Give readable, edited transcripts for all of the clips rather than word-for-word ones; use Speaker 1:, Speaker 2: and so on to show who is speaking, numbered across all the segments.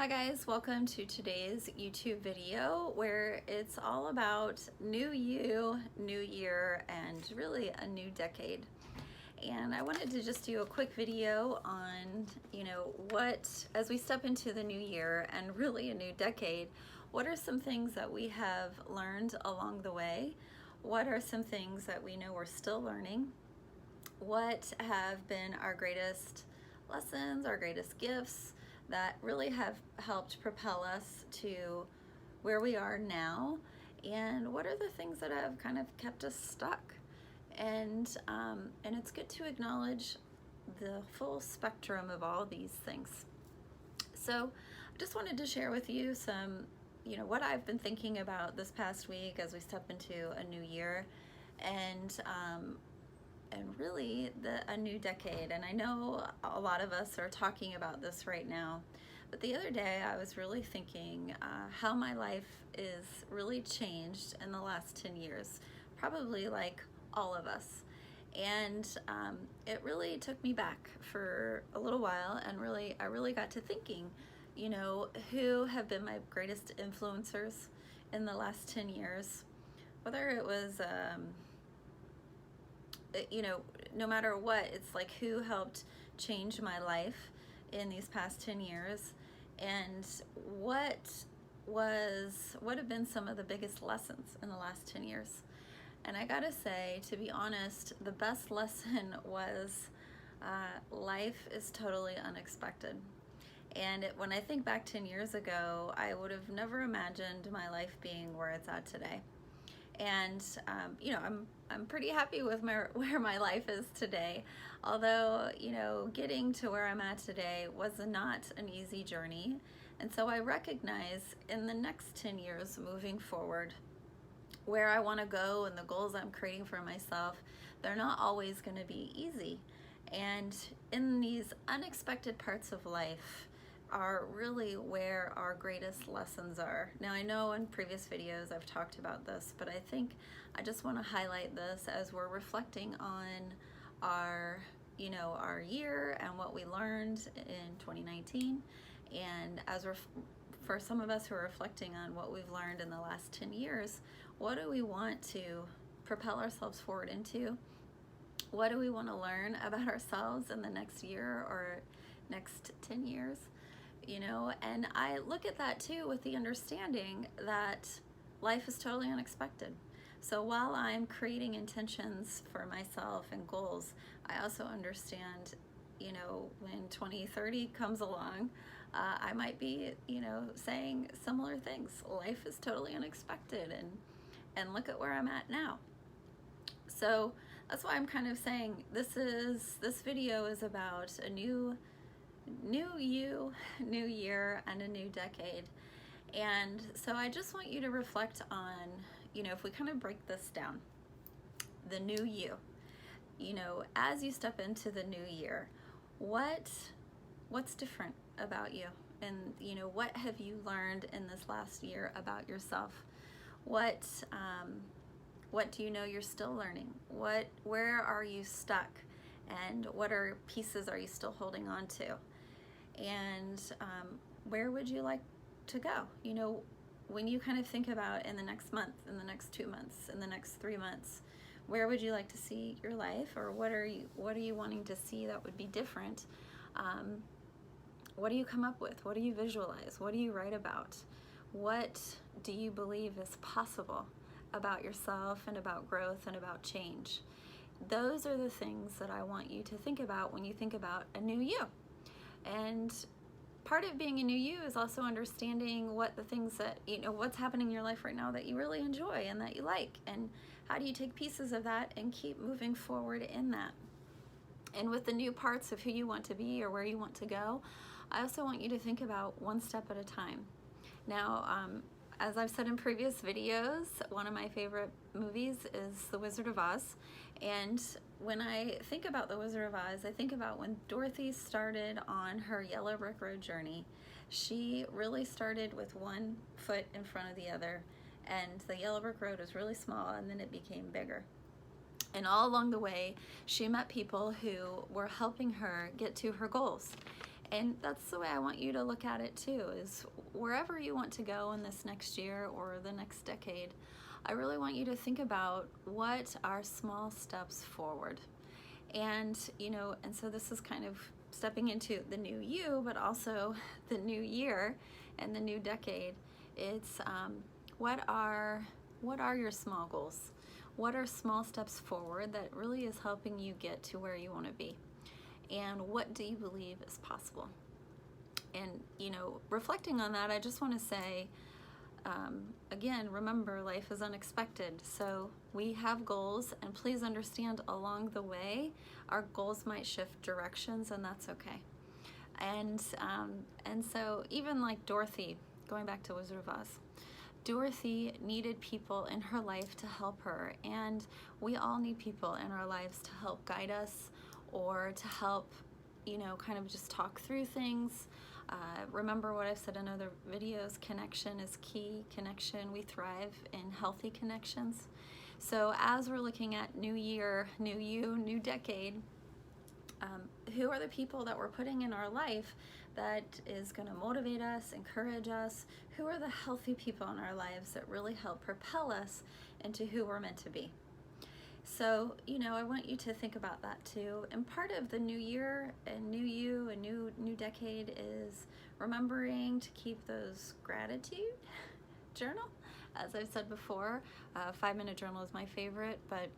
Speaker 1: Hi guys, welcome to today's YouTube video where it's all about new you, new year, and really a new decade. And I wanted to just do a quick video on, what, as we step into the new year and really a new decade, what are some things that we have learned along the way? What are some things that we know we're still learning? What have been our greatest lessons, our greatest gifts that really have helped propel us to where we are now? And what are the things that have kind of kept us stuck? And it's good to acknowledge the full spectrum of all these things. So I just wanted to share with you some, what I've been thinking about this past week as we step into a new year and really a new decade. And I know a lot of us are talking about this right now, but the other day I was really thinking how my life is really changed in the last 10 years, probably like all of us. And it really took me back for a little while, and I really got to thinking, who have been my greatest influencers in the last 10 years, whether it was no matter what, it's like who helped change my life in these past 10 years, and what have been some of the biggest lessons in the last 10 years. And I gotta say, to be honest, the best lesson was life is totally unexpected. And when I think back 10 years ago, I would have never imagined my life being where it's at today. And I'm pretty happy with where my life is today. Although, getting to where I'm at today was not an easy journey. And so I recognize in the next 10 years moving forward, where I want to go and the goals I'm creating for myself, they're not always going to be easy. And in these unexpected parts of life are really where our greatest lessons are. Now, I know in previous videos I've talked about this, but I think I just want to highlight this as we're reflecting on our year and what we learned in 2019. And for some of us who are reflecting on what we've learned in the last 10 years, what do we want to propel ourselves forward into? What do we want to learn about ourselves in the next year or next 10 years? And I look at that too with the understanding that life is totally unexpected. So while I'm creating intentions for myself and goals, I also understand, when 2030 comes along, I might be, saying similar things. Life is totally unexpected, and look at where I'm at now. So that's why I'm kind of saying this video is about a new you, new year, and a new decade. And so I just want you to reflect on, if we kind of break this down, the new you, as you step into the new year, what's different about you? And, what have you learned in this last year about yourself? What do you know you're still learning? Where are you stuck? And what pieces are you still holding on to? And where would you like to go? When you kind of think about in the next month, in the next 2 months, in the next 3 months, where would you like to see your life, or what are you wanting to see that would be different? What do you come up with? What do you visualize? What do you write about? What do you believe is possible about yourself and about growth and about change? Those are the things that I want you to think about when you think about a new you. And part of being a new you is also understanding what the things that, what's happening in your life right now that you really enjoy and that you like, and how do you take pieces of that and keep moving forward in that. And with the new parts of who you want to be or where you want to go, I also want you to think about one step at a time. Now, as I've said in previous videos, one of my favorite movies is The Wizard of Oz. And when I think about The Wizard of Oz, I think about when Dorothy started on her Yellow Brick Road journey. She really started with one foot in front of the other, and the Yellow Brick Road was really small, and then it became bigger. And all along the way, she met people who were helping her get to her goals. And that's the way I want you to look at it too, is wherever you want to go in this next year or the next decade, I really want you to think about what are small steps forward. And, and so this is kind of stepping into the new you, but also the new year and the new decade. It's what are your small goals? What are small steps forward that really is helping you get to where you want to be? And what do you believe is possible? And, reflecting on that, I just want to say, again, remember, life is unexpected. So we have goals, and please understand along the way, our goals might shift directions, and that's okay. And so even like Dorothy, going back to Wizard of Oz, Dorothy needed people in her life to help her, and we all need people in our lives to help guide us, or to help, kind of just talk through things. Remember what I've said in other videos, connection is key. Connection, we thrive in healthy connections. So as we're looking at new year, new you, new decade, who are the people that we're putting in our life that is going to motivate us, encourage us? Who are the healthy people in our lives that really help propel us into who we're meant to be? So, I want you to think about that too. And part of the new year and new you, a new decade, is remembering to keep those gratitude journal. As I've said before, 5-minute journal is my favorite, but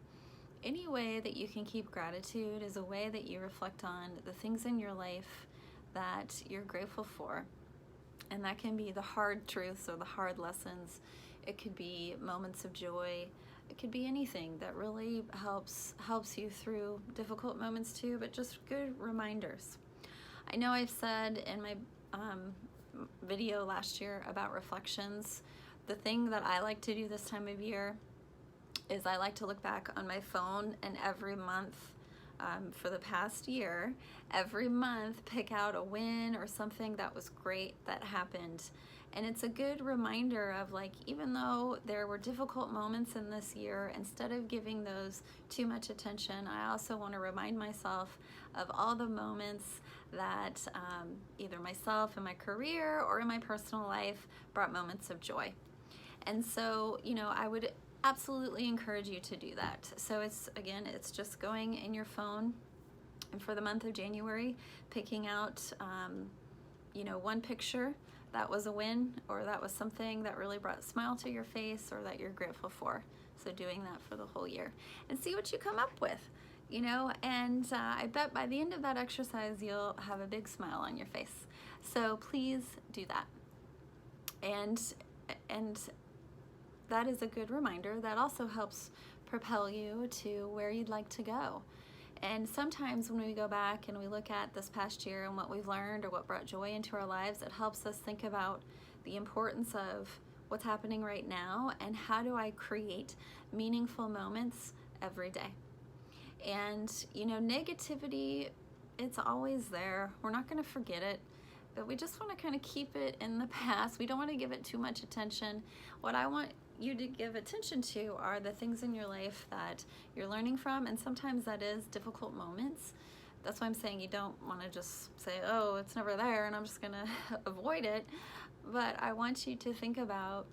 Speaker 1: any way that you can keep gratitude is a way that you reflect on the things in your life that you're grateful for. And that can be the hard truths or the hard lessons. It could be moments of joy. It could be anything that really helps you through difficult moments too, but just good reminders. I know I've said in my video last year about reflections, the thing that I like to do this time of year is I like to look back on my phone, and every month for the past year, every month pick out a win or something that was great that happened. And it's a good reminder of, like, even though there were difficult moments in this year, instead of giving those too much attention, I also want to remind myself of all the moments that either myself in my career or in my personal life brought moments of joy. And so, I would absolutely encourage you to do that. So it's just going in your phone, and for the month of January, picking out, one picture that was a win, or that was something that really brought a smile to your face, or that you're grateful for. So doing that for the whole year, and see what you come up with, and I bet by the end of that exercise, you'll have a big smile on your face. So please do that. And that is a good reminder that also helps propel you to where you'd like to go. And sometimes when we go back and we look at this past year and what we've learned or what brought joy into our lives, it helps us think about the importance of what's happening right now and how do I create meaningful moments every day. And, negativity, it's always there. We're not going to forget it, but we just want to kind of keep it in the past. We don't want to give it too much attention. What I want you to give attention to are the things in your life that you're learning from, and sometimes that is difficult moments. That's why I'm saying you don't want to just say, oh, it's never there and I'm just going to avoid it. But I want you to think about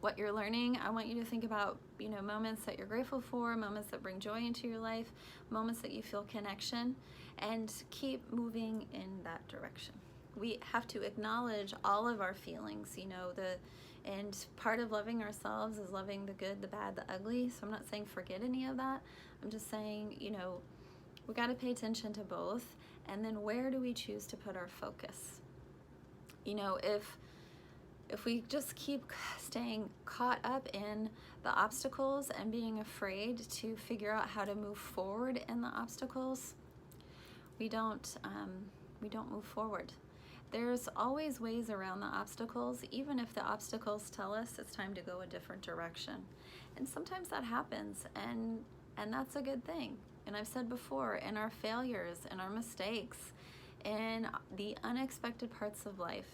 Speaker 1: what you're learning. I want you to think about, moments that you're grateful for, moments that bring joy into your life, moments that you feel connection, and keep moving in that direction. We have to acknowledge all of our feelings, and part of loving ourselves is loving the good, the bad, the ugly. So I'm not saying forget any of that. I'm just saying, we got to pay attention to both. And then where do we choose to put our focus? If we just keep staying caught up in the obstacles and being afraid to figure out how to move forward in the obstacles, we don't move forward. There's always ways around the obstacles, even if the obstacles tell us it's time to go a different direction. And sometimes that happens, and that's a good thing. And I've said before, in our failures, in our mistakes, in the unexpected parts of life,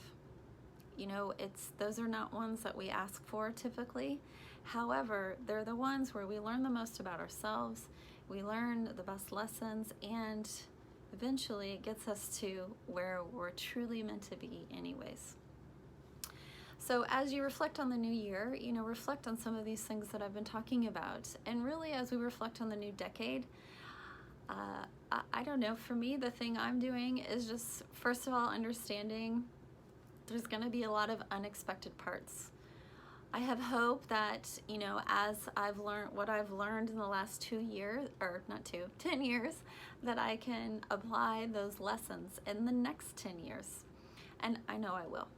Speaker 1: those are not ones that we ask for typically. However, they're the ones where we learn the most about ourselves, we learn the best lessons, and eventually it gets us to where we're truly meant to be anyways. So as you reflect on the new year, reflect on some of these things that I've been talking about. And really, as we reflect on the new decade, I don't know, for me, the thing I'm doing is just, first of all, understanding there's going to be a lot of unexpected parts. I have hope that, as I've learned what I've learned in the last 10 years, that I can apply those lessons in the next 10 years. And I know I will.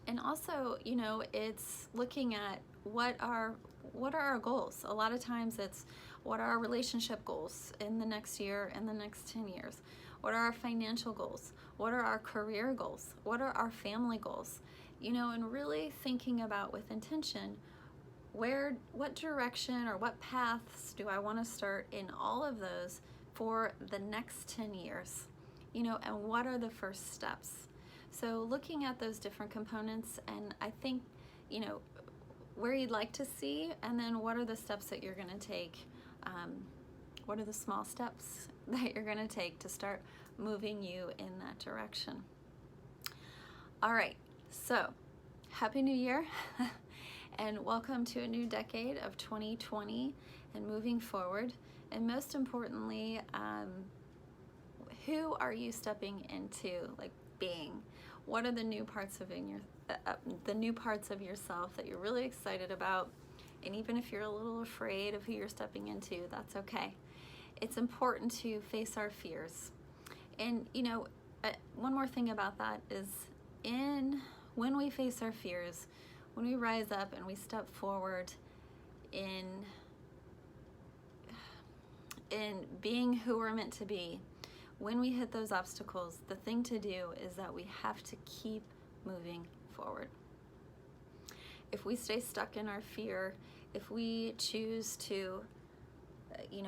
Speaker 1: And also, it's looking at what are our goals. A lot of times it's what are our relationship goals in the next year and the next 10 years? What are our financial goals? What are our career goals? What are our family goals? And really thinking about with intention, what direction or what paths do I want to start in all of those for the next 10 years? And what are the first steps? So looking at those different components, and I think, where you'd like to see, and then what are the steps that you're going to take? What are the small steps that you're going to take to start moving you in that direction? All right, so Happy New Year, and welcome to a new decade of 2020 and moving forward. And most importantly, who are you stepping into, being? What are the new parts of yourself that you're really excited about? And even if you're a little afraid of who you're stepping into, that's okay. It's important to face our fears. And one more thing about that is when we face our fears, when we rise up and we step forward in being who we're meant to be, when we hit those obstacles, the thing to do is that we have to keep moving forward. If we stay stuck in our fear, if we choose to,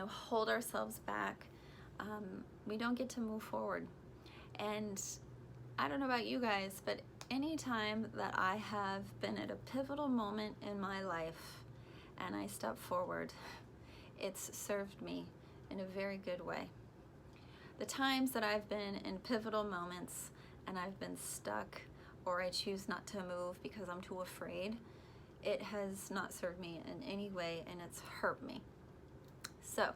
Speaker 1: hold ourselves back, we don't get to move forward. And I don't know about you guys, but anytime that I have been at a pivotal moment in my life and I step forward, it's served me in a very good way. The times that I've been in pivotal moments and I've been stuck, or I choose not to move because I'm too afraid, it has not served me in any way, and it's hurt me. So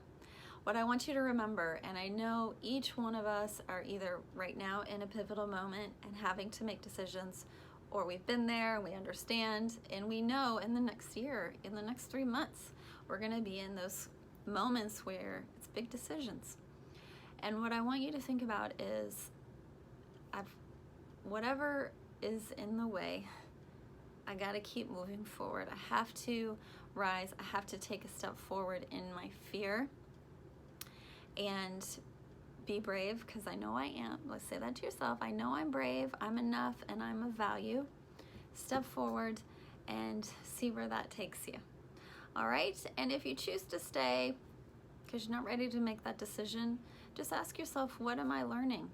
Speaker 1: what I want you to remember, and I know each one of us are either right now in a pivotal moment and having to make decisions, or we've been there and we understand, and we know in the next year, in the next 3 months, we're going to be in those moments where it's big decisions. And what I want you to think about is, whatever is in the way, I got to keep moving forward. I have to rise. I have to take a step forward in my fear and be brave, because I know I am. Let's say that to yourself. I know I'm brave, I'm enough, and I'm of value. Step forward and see where that takes you. All right? And if you choose to stay because you're not ready to make that decision, just ask yourself, what am I learning?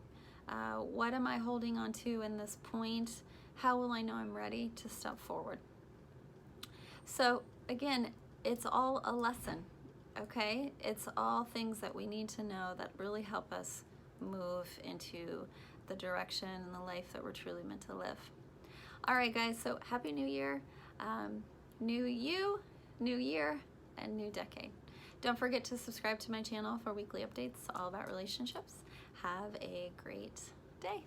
Speaker 1: What am I holding on to in this point? How will I know I'm ready to step forward? So again, it's all a lesson, okay? It's all things that we need to know that really help us move into the direction and the life that we're truly meant to live. All right, guys, so Happy New Year. New you, new year, and new decade. Don't forget to subscribe to my channel for weekly updates all about relationships. Have a great day.